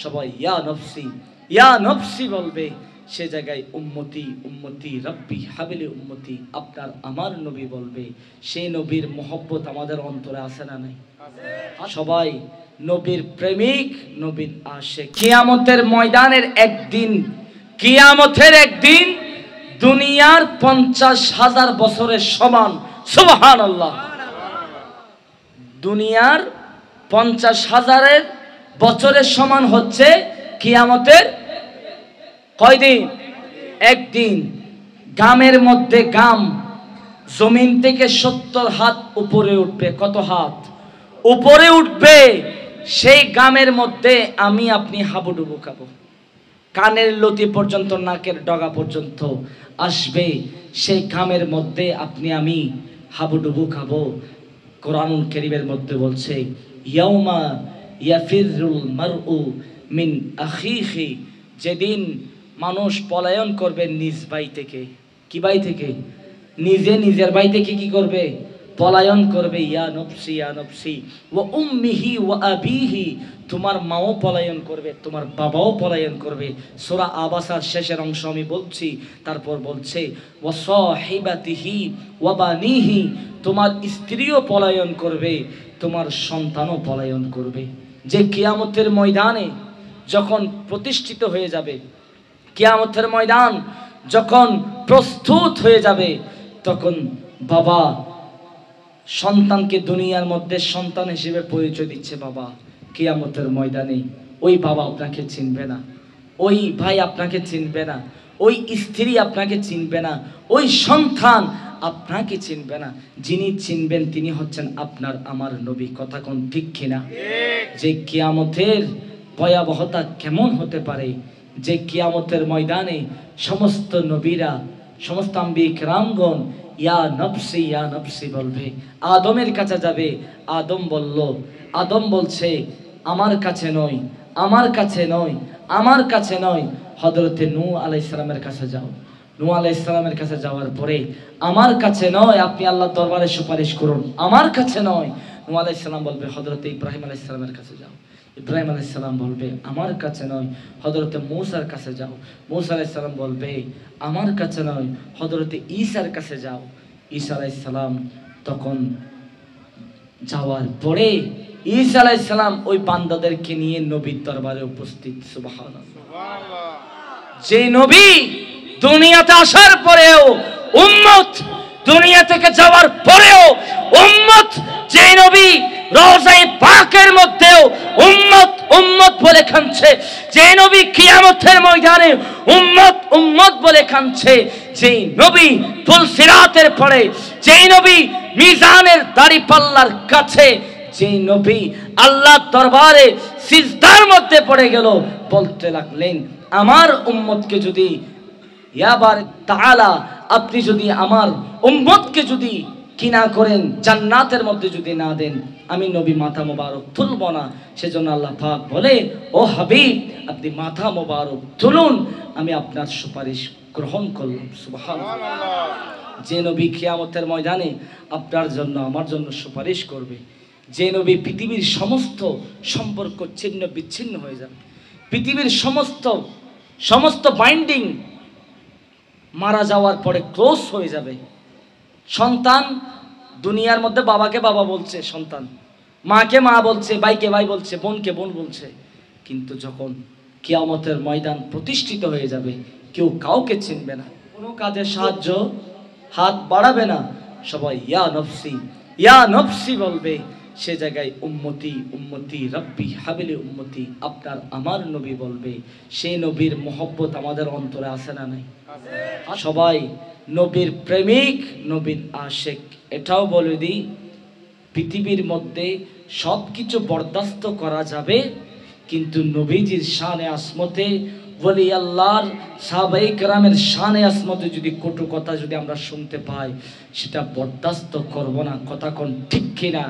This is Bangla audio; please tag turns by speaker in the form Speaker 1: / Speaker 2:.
Speaker 1: সবাই ইয়া নফসি বলবে, সে জায়গায় উম্মতি উম্মতি রব্বি হাবিলি উম্মতি, আপনার আমার নবী বলবে। সেই নবীর মহব্বত আমাদের অন্তরে আছে না নাই? সবাই নবীর প্রেমিক, নবীর আশিক। কিয়ামতের ময়দানের একদিন, কিয়ামতের একদিন দুনিয়ার 50,000 বছরের সমান। সুবহানাল্লাহ। দুনিয়ার 50,000 বছরের সমান হচ্ছে কিয়ামতের কয়দিন? একদিন। গামের মধ্যে গাম জমিন থেকে 70 হাত উপরে উঠবে। কত হাত উপরে উঠবে? সেই গামের মধ্যে আমি আপনি হাবুডুবু খাবো। কানের লতি পর্যন্ত, নাকের ডগা পর্যন্ত আসবে। সেই গামের মধ্যে আপনি আমি হাবুডুবু খাবো। কোরআনুল কারীমের মধ্যে বলছে, ইয়াউমা ইয়াফিরুল মারউ মিন আখিহি, যেদিন মানুষ পলায়ন করবে নিজ ভাই থেকে। কি ভাই থেকে? নিজের ভাই থেকে কি করবে? পলায়ন করবে। ইয়া নফসি ইয়া নফসি ওয়া উম্মিহি ওয়া আবিহি, তোমার মাও পলায়ন করবে, তোমার বাবাও পলায়ন করবে। সূরা আবাসার শেষের অংশ আমি বলছি। তারপর বলছে ওয়া সাহিবাতিহি ওয়া বানিহি, তোমার স্ত্রীও পলায়ন করবে, তোমার সন্তানও পলায়ন করবে। যে কিয়ামতের ময়দানে যখন প্রতিষ্ঠিত হয়ে যাবে, কিয়ামতের ময়দান যখন প্রস্তুত হয়ে যাবে, তখন বাবা সন্তানকে দুনিয়ার মধ্যে সন্তান হিসেবে পরিচয় দিচ্ছে। বাবা কিয়ামতের ময়দানে ওই বাবা আপনাকে চিনবে না, ওই ভাই আপনাকে চিনবে না, ওই স্ত্রী আপনাকে চিনবে না, ওই সন্তান আপনাকে চিনবে না। যিনি চিনবেন তিনি হচ্ছেন আপনার আমার নবী। কথা কোন ঠিক কিনা? যে কিয়ামতের ভয়াবহতা কেমন হতে পারে, যে কিয়ামতের ময়দানে সমস্ত নবীরা, সমস্ত আম্বিয়া কিরামগণ ইয়া নফসি বলবে। আদমের কাছে যাবে। আদম বলছে আমার কাছে নয়, আমার কাছে নয়, আমার কাছে নয়। হযরতে নূহ আলাইহিস সালামের কাছে যাও। নূহ আলাইহিস সালামের কাছে যাওয়ার পরে, আমার কাছে নয়, আপনি আল্লাহর দরবারে সুপারিশ করুন, আমার কাছে নয়। নূহ আলাইহিস সালাম বলবে হযরতে ইব্রাহিম আলাইহিস সালামের কাছে যাও। ইব্রাহিম আলাইহিস সালাম বলবে আমার কাছে নয়, হযরতে মূসার কাছে যাও। মূসা আলাইহিস সালাম বলবে আমার কাছে নয়, হযরতে ঈসার কাছে যাও। ঈসা আলাইহিস সালাম তখন যাওয়ার পরে ঈসা আলাইহিস সালাম ওই বান্দাদেরকে নিয়ে নবীর দরবারে উপস্থিত। সুবহানাল্লাহ। যে নবী দুনিয়াতে আসার পরেও উম্মত, দুনিয়া থেকে যাওয়ার পরেও উম্মত, যে নবী রওজায়ে পাকের মধ্যেও উম্মত উম্মত বলে কাঁদছে, যে নবী কিয়ামতের ময়দানে উম্মত উম্মত বলে কাঁদছে, যে নবী ফুলসিরাতের পরে, যে নবী মিজানের দাড়িপাল্লার কাছে, যে নবী আল্লাহর দরবারে সিজদার মধ্যে পড়ে গেল, বলতে লাগলেন আমার উম্মতকে যদি ইয়াবার তাআলা আপনি যদি আমার উম্মতকে যদি কিনা করেন, জান্নাতের মধ্যে যদি না দেন, আমি নবী মাথা মোবারক তুলব না। সেজন্য আল্লাহ পাক বলে ও হাবিব আপনি মাথা মোবারক তুলুন, আমি আপনার সুপারিশ গ্রহণ করলাম। সুবহানাল্লাহ। যে নবী কিয়ামতের ময়দানে আপনার জন্য আমার জন্য সুপারিশ করবে, যে নবী পৃথিবীর সমস্ত সম্পর্ক ছিন্ন বিচ্ছিন্ন হয়ে যাবে, পৃথিবীর সমস্ত বাইন্ডিং মারা যাওয়ার পরে ক্লোজ হয়ে যাবে। সন্তান দুনিয়ার মধ্যে বাবাকে বাবা বলছে, সন্তান মাকে মা বলছে, ভাইকে ভাই বলছে, বোনকে বোন বলছে, কিন্তু যখন কিয়ামতের ময়দান প্রতিষ্ঠিত হয়ে যাবে কেউ কাউকে চিনবে না, কোনো কাজে সাহায্য হাত বাড়াবে না, সবাই ইয়া নফসি বলবে। সে জায়গায় উম্মতি উম্মতি রব্বি হাবিলি উম্মতি, আপনার আমার নবী বলবে। সেই নবীর মহব্বত আমাদের অন্তরে আছে না নাই? সবাই নবীর প্রেমিক, নবীর আশিক। এটাও বলে দিই, পৃথিবীর মধ্যে সব কিছু বরদাস্ত করা যাবে, কিন্তু নবীজির শানে আসমতে, ওলি আল্লাহর সাহাবায়ে কেরামের শানে আসমতে যদি কটু কথা যদি আমরা শুনতে পাই, সেটা বরদাস্ত করব না। কথা কোন ঠিক কিনা?